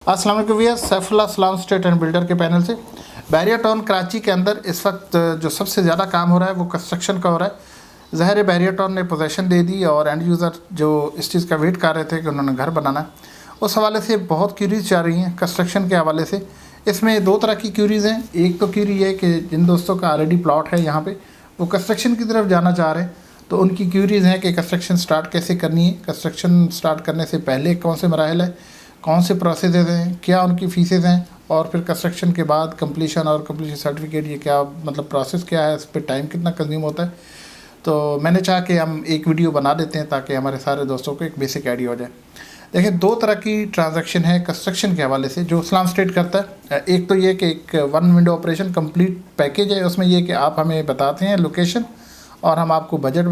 अस्सलाम वालेकुम व्यूअर्स, सैफुल्लाह सलाम स्टेट एंड बिल्डर के पैनल से बैरिया टाउन कराची के अंदर इस वक्त जो सबसे ज़्यादा काम हो रहा है वो कंस्ट्रक्शन का हो रहा है। ज़ाहिर बैरिया टाउन ने पोजेशन दे दी और एंड यूज़र जो इस चीज़ का वेट कर रहे थे कि उन्होंने घर बनाना है, उस हवाले से बहुत क्यूरीज जा रही हैं कंस्ट्रक्शन के हवाले से। इसमें दो तरह की क्यूरीज़ हैं। एक तो क्यूरी है कि जिन दोस्तों का ऑलरेडी प्लॉट है यहाँ पे, वो कंस्ट्रक्शन की तरफ जाना चाह रहे हैं, तो उनकी क्यूरीज़ हैं कि कंस्ट्रक्शन स्टार्ट कैसे करनी है, कंस्ट्रक्शन स्टार्ट करने से पहले कौन से मराहल है, कौन से प्रोसेसेस हैं, क्या उनकी फ़ीसेस हैं, और फिर कंस्ट्रक्शन के बाद कंप्लीशन और कंप्लीशन सर्टिफिकेट, ये क्या मतलब प्रोसेस क्या है, इस पर टाइम कितना कंज्यूम होता है। तो मैंने चाहा कि हम एक वीडियो बना देते हैं ताकि हमारे सारे दोस्तों को एक बेसिक आइडिया हो जाए। देखिए, दो तरह की ट्रांजैक्शन है कंस्ट्रक्शन के हवाले से जो इस्लाम स्टेट करता है। एक तो ये कि एक one window operation complete package है, उसमें ये कि आप हमें बताते हैं लोकेशन और हम आपको बजट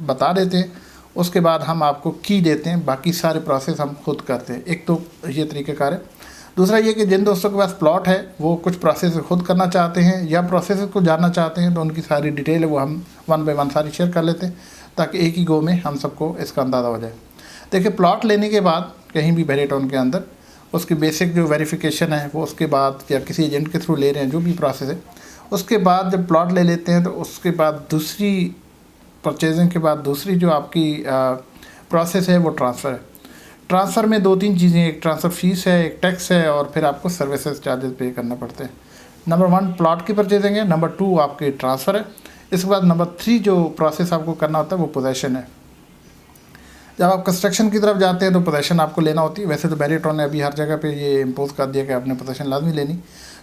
बता देते हैं, उसके बाद हम आपको की देते हैं, बाकी सारे प्रोसेस हम खुद करते हैं। एक तो ये तरीक़ाकार है। दूसरा ये कि जिन दोस्तों के पास प्लॉट है वो कुछ प्रोसेस खुद करना चाहते हैं या प्रोसेस को जानना चाहते हैं, तो उनकी सारी डिटेल है वो हम वन बाय वन सारी शेयर कर लेते हैं ताकि एक ही गो में हम सबको इसका अंदाज़ा हो जाए। देखिए, प्लॉट लेने के बाद कहीं भी बैरिया टाउन के अंदर उसकी बेसिक जो वेरिफिकेशन है वो उसके बाद, या किसी एजेंट के थ्रू ले रहे हैं, जो भी प्रोसेस है, उसके बाद जब प्लॉट ले लेते हैं तो उसके बाद दूसरी परचेजिंग के बाद दूसरी जो आपकी प्रोसेस है वो ट्रांसफ़र है। ट्रांसफ़र में दो तीन चीज़ें, एक ट्रांसफ़र फ़ीस है, एक टैक्स है, और फिर आपको सर्विसेज चार्जेस पे करना पड़ते हैं। नंबर 1 प्लॉट की परचेजिंग है, नंबर 2 आपके ट्रांसफ़र है। इसके बाद नंबर 3 जो प्रोसेस आपको करना होता है वो पोजेशन है। जब आप कंस्ट्रक्शन की तरफ जाते हैं तो पोजेशन आपको लेना होती है। वैसे तो बैरिया टाउन ने अभी हर जगह पे ये इम्पोज कर दिया कि आपने पोजेशन लाजमी लेनी।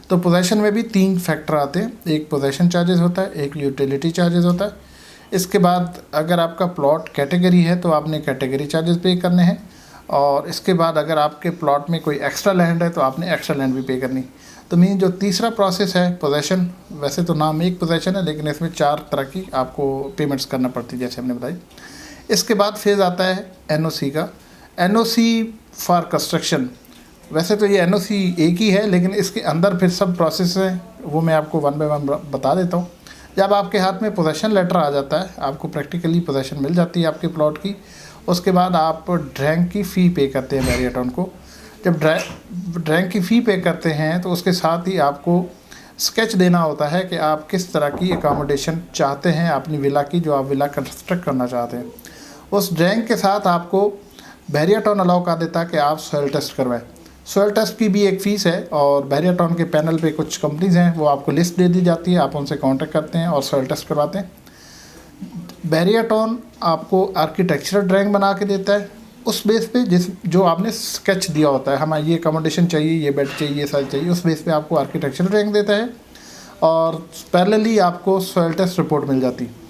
तो पोजेशन में भी 3 फैक्टर आते हैं, एक पोजेशन चार्जेस होता है, एक यूटिलिटी चार्जेस होता है। इसके बाद अगर आपका प्लॉट कैटेगरी है तो आपने कैटेगरी चार्जेस पे करने हैं, और इसके बाद अगर आपके प्लॉट में कोई एक्स्ट्रा लैंड है तो आपने एक्स्ट्रा लैंड भी पे करनी। तो मीन जो तीसरा प्रोसेस है पोजेशन, वैसे तो नाम एक पोजेशन है लेकिन इसमें 4 तरह की आपको पेमेंट्स करना पड़ती है जैसे हमने बताई। इसके बाद फेज़ आता है एनओसी का। एनओसी फॉर कंस्ट्रक्शन, वैसे तो ये एनओसी एक ही है लेकिन इसके अंदर फिर सब प्रोसेस हैं, वो मैं आपको वन बाय वन बता देता हूँ। जब आपके हाथ में पोजेशन लेटर आ जाता है, आपको प्रैक्टिकली पोजेशन मिल जाती है आपके प्लॉट की, उसके बाद आप ड्रैंक की फ़ी पे करते हैं बैरिया टाउन को। जब ड्रैंक की फ़ी पे करते हैं तो उसके साथ ही आपको स्केच देना होता है कि आप किस तरह की एकोमोडेशन चाहते हैं अपनी विला की, जो आप विला कंस्ट्रक्ट करना चाहते हैं। उस ड्रैंक के साथ आपको बैरिया टाउन अलाउ कर देता है कि आप सॉइल टेस्ट करवाएं। सॉइल टेस्ट की भी एक फ़ीस है, और बैरिया टाउन के पैनल पे कुछ कंपनीज़ हैं, वो आपको लिस्ट दे दी जाती है, आप उनसे कांटेक्ट करते हैं और सॉइल टेस्ट करवाते हैं। बैरिया टाउन आपको आर्किटेक्चरल ड्राइंग बना के देता है उस बेस पे जो आपने स्केच दिया होता है, हमें ये अकोमोडेशन चाहिए, ये बेड चाहिए, ये साइज चाहिए, उस बेस पे आपको आर्किटेक्चरल ड्राइंग देता है, और पैरेलली आपको सॉइल टेस्ट रिपोर्ट मिल जाती है।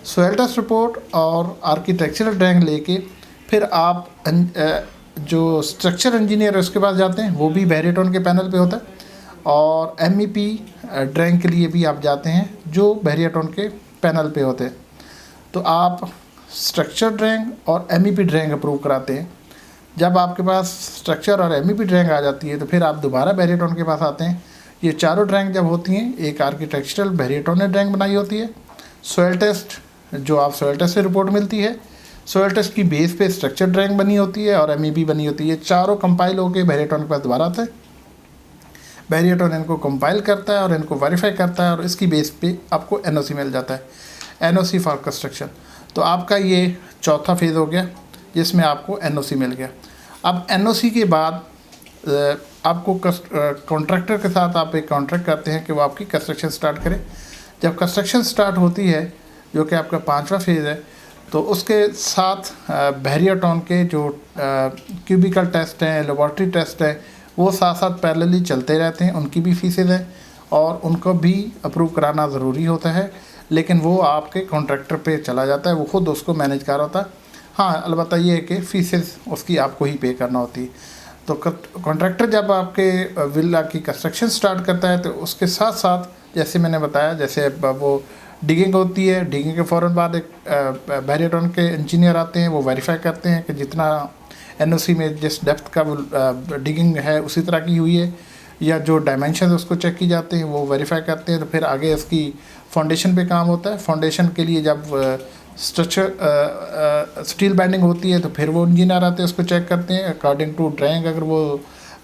सॉइल टेस्ट रिपोर्ट और आर्किटेक्चरल ड्राइंग लेके फिर आप जो स्ट्रक्चर इंजीनियर है उसके पास जाते हैं, वो भी बैरिया टाउन के पैनल पे होता है, और एमईपी ड्राइंग के लिए भी आप जाते हैं जो बैरिया टाउन के पैनल पे होते हैं। तो आप स्ट्रक्चर ड्राइंग और एमईपी ड्राइंग अप्रूव कराते हैं। जब आपके पास स्ट्रक्चर और एमईपी ड्राइंग आ जाती है तो फिर आप दोबारा बैरिया टाउन के पास आते हैं। ये चारों ड्राइंग जब होती हैं, एक आर्किटेक्चरल बैरिया टाउन ने ड्राइंग बनाई होती है, सॉइल टेस्ट जो आप सॉइल टेस्ट से रिपोर्ट मिलती है, सॉइल टेस्ट की बेस पे स्ट्रक्चर ड्राइंग बनी होती है, और एमईपी बनी होती है। चारों कंपाइल होकर बैरिया टाउन के पास दोबारा आता है। बैरिया टाउन इनको कंपाइल करता है और इनको वेरीफाई करता है, और इसकी बेस पे आपको एनओसी मिल जाता है, एनओसी फॉर कंस्ट्रक्शन। तो आपका ये चौथा फेज़ हो गया जिसमें आपको एनओसी मिल गया। अब एनओसी के बाद आपको कॉन्ट्रैक्टर के साथ आप एक कॉन्ट्रैक्ट करते हैं कि वो आपकी कंस्ट्रक्शन स्टार्ट करे। जब कंस्ट्रक्शन स्टार्ट होती है, जो कि आपका 5वां फेज़ है, तो उसके साथ बैरिया टाउन के जो क्यूबिकल टेस्ट हैं, लेबॉर्ट्री टेस्ट है, वो साथ साथ पैरेलली चलते रहते हैं। उनकी भी फीसेज हैं और उनको भी अप्रूव कराना ज़रूरी होता है, लेकिन वो आपके कॉन्ट्रैक्टर पे चला जाता है, वो खुद उसको मैनेज कर रहा होता है। हाँ, अलबत्ता ये है कि फीसेज उसकी आपको ही पे करना होती है। तो कॉन्ट्रैक्टर जब आपके विला की कंस्ट्रक्शन स्टार्ट करता है तो उसके साथ साथ, जैसे मैंने बताया, जैसे वो डिगिंग होती है, डिगिंग के फ़ौरन बाद एक बैरिया टाउन के इंजीनियर आते हैं, वो वेरीफाई करते हैं कि जितना एनओसी में जिस डेप्थ का डिगिंग है उसी तरह की हुई है, या जो डायमेंशन है उसको चेक की जाते हैं, वो वेरीफाई करते हैं। तो फिर आगे इसकी फाउंडेशन पे काम होता है। फाउंडेशन के लिए जब स्ट्रक्चर स्टील बैंडिंग होती है तो फिर वो इंजीनियर आते हैं, उसको चेक करते हैं अकॉर्डिंग टू ड्राइंग। अगर वो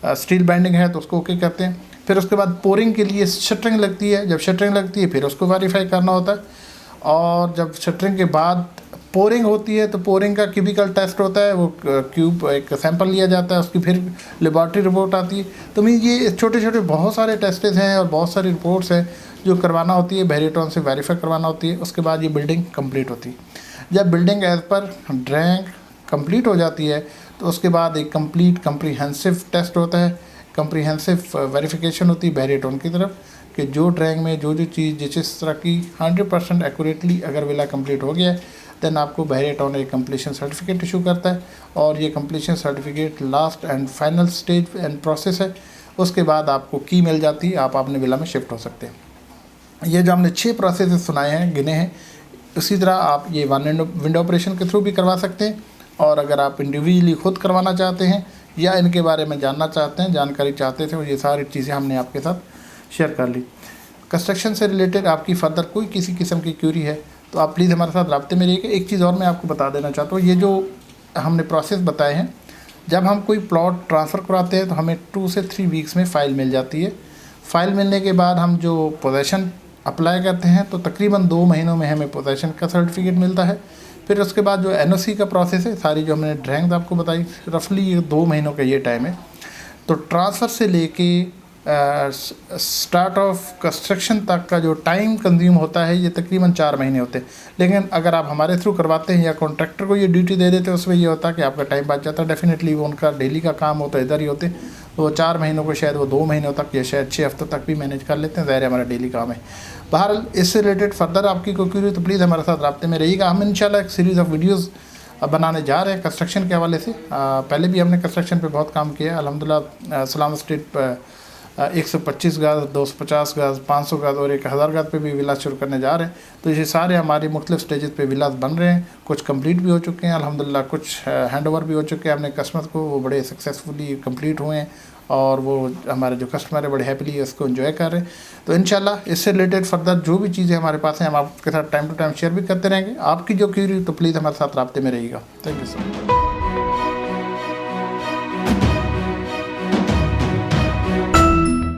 स्टील बैंडिंग है तो उसको ओके करते हैं। फिर उसके बाद पोरिंग के लिए शटरिंग लगती है, जब शटरिंग लगती है फिर उसको वेरीफाई करना होता है। और जब शटरिंग के बाद पोरिंग होती है तो पोरिंग का क्यूबिकल टेस्ट होता है, वो क्यूब एक सैंपल लिया जाता है, उसकी फिर लेबॉर्ट्री रिपोर्ट आती है। तो मीन ये छोटे छोटे बहुत सारे टेस्टेज हैं और बहुत सारी रिपोर्ट्स हैं जो करवाना होती है, बैरियरटॉन से वेरीफाई करवाना होती है। उसके बाद ये बिल्डिंग कंप्लीट होती है। जब बिल्डिंग एज पर ड्राइंग कंप्लीट हो जाती है तो उसके बाद एक कंप्लीट कम्प्रीहेंसिव टेस्ट होता है, कम्प्रीहेंसिव वेरिफिकेशन होती है बैरियरटॉन की तरफ कि जो ड्राइंग में जो चीज़ जिस तरह की 100% एक्यूरेटली अगर विला कंप्लीट हो गया है देन आपको बैरियरटॉन एक कंप्लीशन सर्टिफिकेट इशू करता है। और ये completion certificate last and final stage and process है। उसके बाद आपको की मिल जाती है, आप अपने विला में शिफ्ट हो सकते हैं। ये जो हमने 6 प्रोसेस सुनाए हैं, गिने हैं, उसी तरह आप ये वन विंडो ऑपरेशन के थ्रू भी करवा सकते हैं। और अगर आप इंडिविजुअली खुद करवाना चाहते हैं या इनके बारे में जानना चाहते हैं, जानकारी चाहते थे, ये सारी चीज़ें हमने आपके साथ शेयर कर ली। कंस्ट्रक्शन से रिलेटेड आपकी फर्दर कोई किसी किस्म की क्यूरी है तो आप प्लीज़ हमारे साथ रब्ते में रहिएगा। एक चीज़ और मैं आपको बता देना चाहता हूँ, ये जो हमने प्रोसेस बताए हैं, जब हम कोई प्लॉट ट्रांसफ़र कराते हैं तो हमें 2 से 3 वीक्स में फ़ाइल मिल जाती है। फ़ाइल मिलने के बाद हम जो पोजेसन अप्लाई करते हैं तो तकरीबन 2 महीनों में हमें पोजेसन का सर्टिफिकेट मिलता है। फिर उसके बाद जो एनओसी का प्रोसेस है, सारी जो हमने ड्राइंग्स आपको बताई, रफली ये 2 महीनों का ये टाइम है। तो ट्रांसफ़र से लेके स्टार्ट ऑफ कंस्ट्रक्शन तक का जो टाइम कंज्यूम होता है ये तकरीबन 4 महीने होते हैं। लेकिन अगर आप हमारे थ्रू करवाते हैं या कॉन्ट्रैक्टर को ये ड्यूटी दे देते हैं, उसमें ये होता है कि आपका टाइम बच जाता है। डेफिनेटली वो उनका डेली का काम होता है, इधर ही होते, तो वो 4 महीनों को शायद वो 2 महीनों तक या शायद 6 हफ्तों तक भी मैनेज कर लेते हैं। ज़ाहिर है हमारा डेली काम है। बहरहाल इससे रिलेटेड फर्दर आपकी कोई क्वेरी तो प्लीज़ हमारे साथ रब्ते में रहिएगा। हम इंशाल्लाह एक सीरीज़ ऑफ वीडियोज़ बनाने जा रहे हैं कंस्ट्रक्शन के हवाले से। पहले भी हमने कंस्ट्रक्शन पे बहुत काम किया है अल्हम्दुलिल्लाह। सलाम स्ट्रीट पर 125 गज, 250 गज, 500 गज और 1000 गज पे भी विलास शुरू करने जा रहे हैं। तो ये सारे हमारे मुख्तलिफ स्टेजेस पे विलास बन रहे हैं। कुछ कंप्लीट भी हो चुके हैं अल्हम्दुलिल्लाह, कुछ हैंड ओवर भी हो चुके हैं अपने कस्टमर को, वो बड़े सक्सेसफुली कंप्लीट हुए हैं और वो हमारे जो कस्टमर है बड़े हैप्पीली इसको एंजॉय कर रहे हैं। तो इंशाल्लाह इससे रिलेटेड फर्दर जो भी चीज़ें हमारे पास हैं हम आपके साथ टाइम टू टाइम शेयर भी करते रहेंगे। आपकी जो क्यूरी तो प्लीज़ हमारे साथ रब्ते में रहिएगा। Thank you sir.